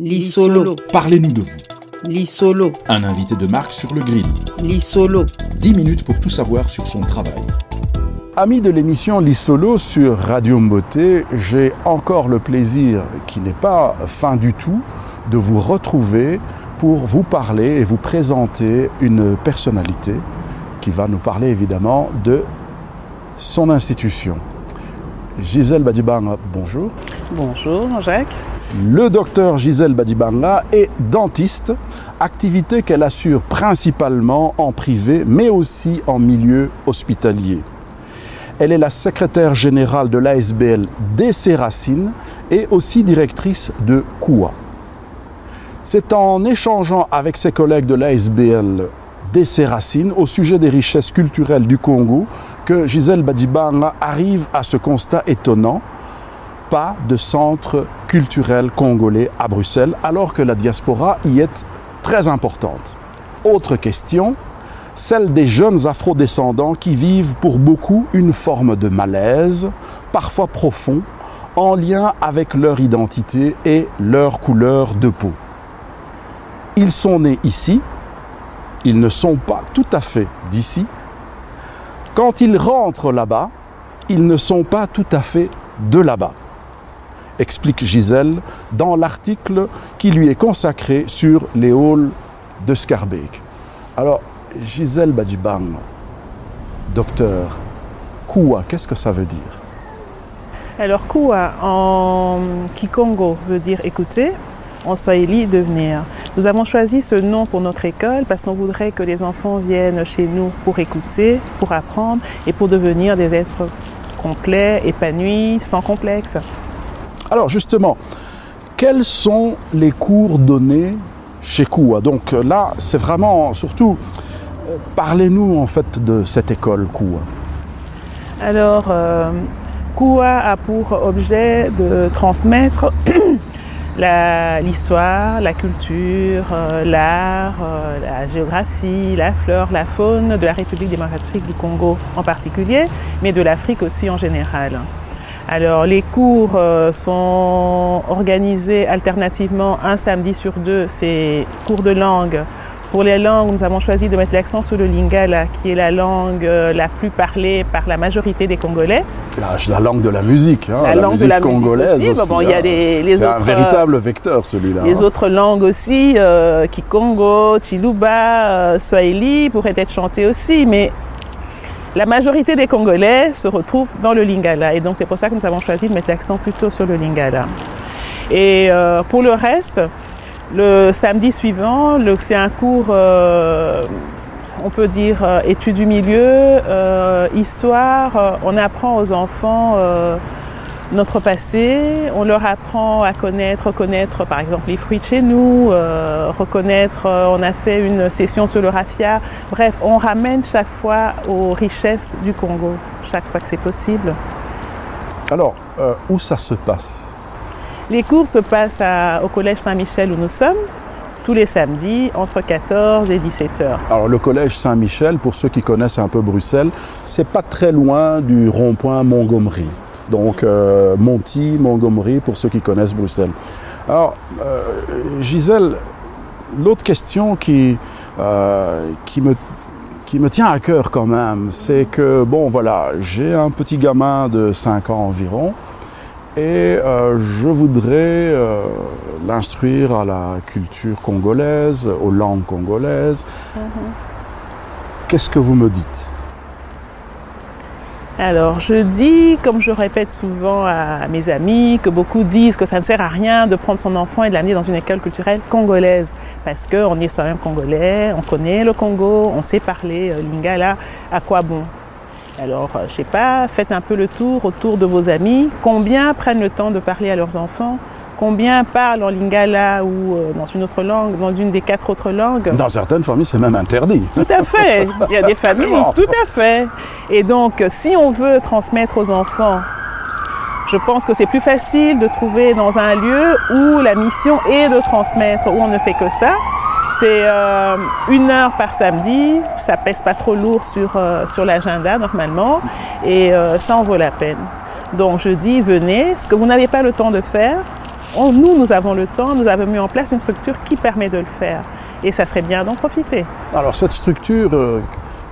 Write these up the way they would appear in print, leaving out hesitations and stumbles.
Lisolo. Parlez-nous de vous. Lisolo. Un invité de marque sur le grill. Lisolo. 10 minutes pour tout savoir sur son travail. Amis de l'émission Lisolo sur Radio Mboté, j'ai encore le plaisir, qui n'est pas fin du tout, de vous retrouver pour vous parler et vous présenter une personnalité qui va nous parler évidemment de son institution. Gisèle Badibanga, bonjour. Bonjour Jacques. Le docteur Gisèle Badibanga est dentiste, activité qu'elle assure principalement en privé, mais aussi en milieu hospitalier. Elle est la secrétaire générale de l'ASBL des Racines et aussi directrice de KUA. C'est en échangeant avec ses collègues de l'ASBL des Racines au sujet des richesses culturelles du Congo que Gisèle Badibanga arrive à ce constat étonnant: pas de centre culturel congolais à Bruxelles, alors que la diaspora y est très importante. Autre question, celle des jeunes afrodescendants qui vivent pour beaucoup une forme de malaise, parfois profond, en lien avec leur identité et leur couleur de peau. Ils sont nés ici, ils ne sont pas tout à fait d'ici. Quand ils rentrent là-bas, ils ne sont pas tout à fait de là-bas, explique Gisèle dans l'article qui lui est consacré sur les halls de Schaerbeek. Alors, Gisèle Badibanga, docteur, KUA, qu'est-ce que ça veut dire? Alors KUA en Kikongo veut dire écouter, en Swahili devenir. Nous avons choisi ce nom pour notre école parce qu'on voudrait que les enfants viennent chez nous pour écouter, pour apprendre et pour devenir des êtres complets, épanouis, sans complexe. Alors justement, quels sont les cours donnés chez KUA? Donc là, c'est vraiment, surtout, parlez-nous en fait de cette école KUA. Alors, KUA a pour objet de transmettre l'histoire, la culture, l'art, la géographie, la flore, la faune de la République démocratique du Congo en particulier, mais de l'Afrique aussi en général. Alors, les cours sont organisés alternativement un samedi sur deux, c'est cours de langue. Pour les langues, nous avons choisi de mettre l'accent sur le lingala, qui est la langue la plus parlée par la majorité des Congolais. La langue de la musique, hein, la musique congolaise aussi. Bon, il y a les autres, un véritable vecteur celui-là. Les autres langues aussi, Kikongo, Chiluba, Swahili pourraient être chantées aussi, mais la majorité des Congolais se retrouvent dans le lingala. Et donc c'est pour ça que nous avons choisi de mettre l'accent plutôt sur le lingala. Et pour le reste, le samedi suivant, c'est un cours, on peut dire, études du milieu, histoire. On apprend aux enfants notre passé, on leur apprend à reconnaître par exemple les fruits de chez nous, on a fait une session sur le raffia. Bref, on ramène chaque fois aux richesses du Congo, chaque fois que c'est possible. Alors, où ça se passe? Les cours se passent au Collège Saint-Michel où nous sommes, tous les samedis, entre 14 et 17 heures. Alors le Collège Saint-Michel, pour ceux qui connaissent un peu Bruxelles, c'est pas très loin du rond-point Montgomery. Donc Monty, Montgomery, pour ceux qui connaissent Bruxelles. Alors, Gisèle, l'autre question qui me tient à cœur quand même, c'est que, bon voilà, j'ai un petit gamin de 5 ans environ, et je voudrais l'instruire à la culture congolaise, aux langues congolaises. Qu'est-ce que vous me dites? Alors, je dis, comme je répète souvent à mes amis, que beaucoup disent que ça ne sert à rien de prendre son enfant et de l'amener dans une école culturelle congolaise. Parce qu'on est soi-même congolais, on connaît le Congo, on sait parler lingala, à quoi bon? Alors, je ne sais pas, faites un peu le tour autour de vos amis. Combien prennent le temps de parler à leurs enfants? Combien parlent en lingala ou dans une autre langue, dans une des 4 autres langues? Dans certaines familles, c'est même interdit. Tout à fait. Il y a des familles, tout à fait. Et donc, si on veut transmettre aux enfants, je pense que c'est plus facile de trouver dans un lieu où la mission est de transmettre, où on ne fait que ça. C'est 1 heure par samedi, ça pèse pas trop lourd sur l'agenda normalement, et ça en vaut la peine. Donc je dis, venez, ce que vous n'avez pas le temps de faire, nous avons le temps, nous avons mis en place une structure qui permet de le faire. Et ça serait bien d'en profiter. Alors cette structure,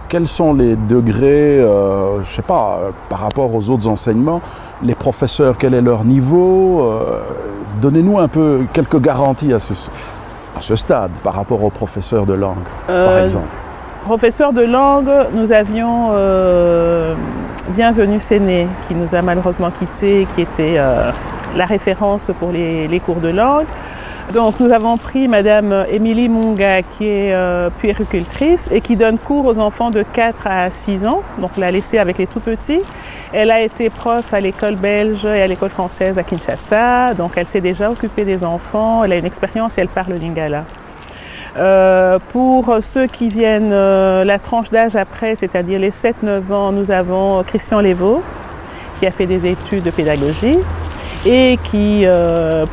quels sont les degrés, je ne sais pas, par rapport aux autres enseignements, les professeurs, quel est leur niveau? Donnez-nous un peu quelques garanties à ce stade par rapport aux professeurs de langue, par exemple. Professeur de langue, nous avions Bienvenue Séné, qui nous a malheureusement quittés, qui était la référence pour les cours de langue. Donc nous avons pris Madame Émilie Munga, qui est puéricultrice et qui donne cours aux enfants de 4 à 6 ans, donc l'a laissée avec les tout petits. Elle a été prof à l'école belge et à l'école française à Kinshasa, donc elle s'est déjà occupée des enfants, elle a une expérience et elle parle le lingala. Pour ceux qui viennent la tranche d'âge après, c'est-à-dire les 7-9 ans, nous avons Christian Lévaux, qui a fait des études de pédagogie et qui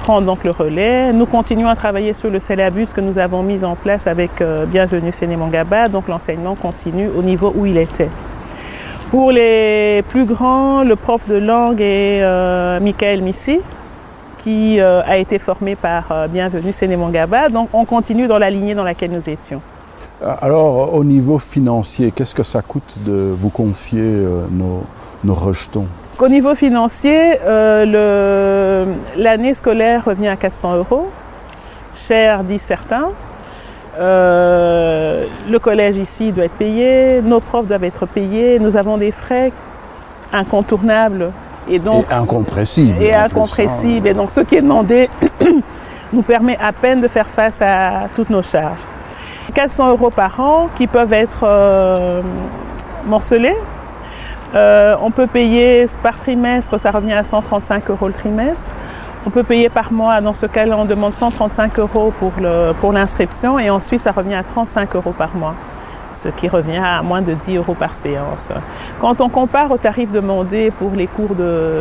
prend donc le relais. Nous continuons à travailler sur le syllabus que nous avons mis en place avec Bienvenue Séné Mongaba, donc l'enseignement continue au niveau où il était. Pour les plus grands, le prof de langue est Michael Missi, qui a été formé par Bienvenue Séné Mongaba, donc on continue dans la lignée dans laquelle nous étions. Alors au niveau financier, qu'est-ce que ça coûte de vous confier nos rejetons? Au niveau financier, l'année scolaire revient à 400 €, cher disent certains. Le collège ici doit être payé, nos profs doivent être payés, nous avons des frais incontournables et incompressibles. Et donc ce qui est demandé nous permet à peine de faire face à toutes nos charges. 400 € par an qui peuvent être morcelés. On peut payer par trimestre, ça revient à 135 € le trimestre. On peut payer par mois, dans ce cas-là, on demande 135 € pour l'inscription et ensuite ça revient à 35 € par mois, ce qui revient à moins de 10 € par séance. Quand on compare au tarif demandé pour les cours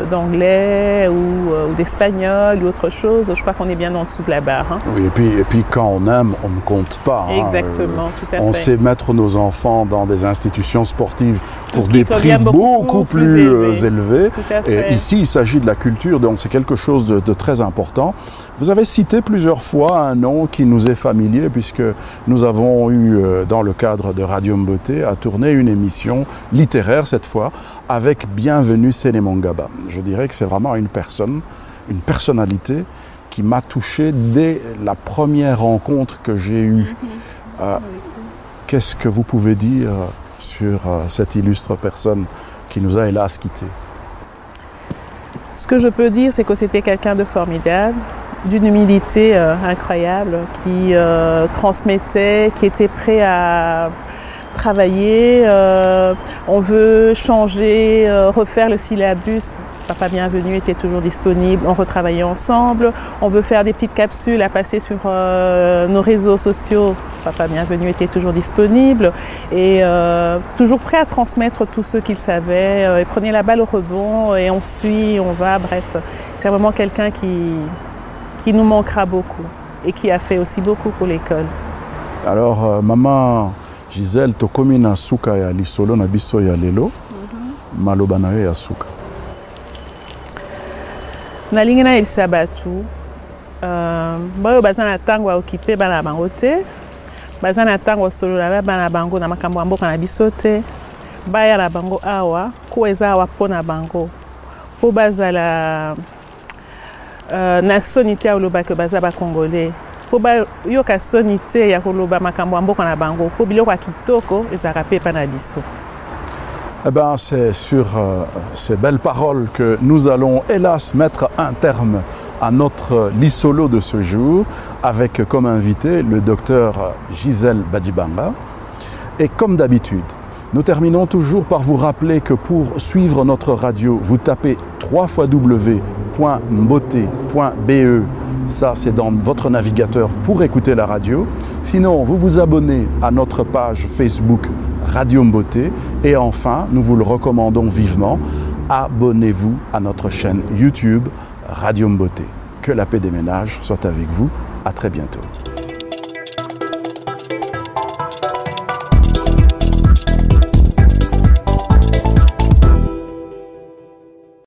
d'anglais ou d'espagnol ou autre chose, je crois qu'on est bien en dessous de la barre. Hein. Oui, et puis quand on aime, on ne compte pas. Exactement, tout à fait. On sait mettre nos enfants dans des institutions sportives pour des prix beaucoup plus élevés. Et ici, il s'agit de la culture, donc c'est quelque chose de très important. Vous avez cité plusieurs fois un nom qui nous est familier puisque nous avons eu, dans le cadre de Radio Mboté, à tourner une émission littéraire cette fois avec Bienvenue Séné Mongaba. Je dirais que c'est vraiment une personnalité qui m'a touché dès la première rencontre que j'ai eue. Qu'est-ce que vous pouvez dire sur cette illustre personne qui nous a hélas quittés? Ce que je peux dire, c'est que c'était quelqu'un de formidable, d'une humilité incroyable, qui transmettait, qui était prêt à travailler. On veut changer, refaire le syllabus. Papa Bienvenue était toujours disponible, on retravaillait ensemble. On veut faire des petites capsules à passer sur nos réseaux sociaux. Papa Bienvenue était toujours disponible et toujours prêt à transmettre tout ce qu'il savait. Il prenait la balle au rebond et on suit, on va, bref. C'est vraiment quelqu'un qui nous manquera beaucoup et qui a fait aussi beaucoup pour l'école. Alors, maman Gisèle, tokomi na suka ya lisolo na biso ya lelo, maloba na yo ya suka. Nalingi nayebisa bato bayo baza na ntango ya okipe bana bango te, baza na ntango osolola na bana bango na makambo ya mboka na biso te, baya na bango awa kuwa eza awa mpo na bango mpo bazala na soni te ya koloba ke baza bakongolais, mpo bayoka soni te ya koloba makambo ya mboka na bango mpo biloko ya kitoko ezalaka mpe epa na biso. Eh bien, c'est sur ces belles paroles que nous allons hélas mettre un terme à notre Lisolo de ce jour avec comme invité le docteur Gisèle Badibanga. Et comme d'habitude, nous terminons toujours par vous rappeler que pour suivre notre radio, vous tapez www.mboté.be. Ça, c'est dans votre navigateur pour écouter la radio. Sinon, vous vous abonnez à notre page Facebook Radio Mboté. Et enfin, nous vous le recommandons vivement, abonnez-vous à notre chaîne YouTube Radio Mboté. Que la paix des ménages soit avec vous. À très bientôt.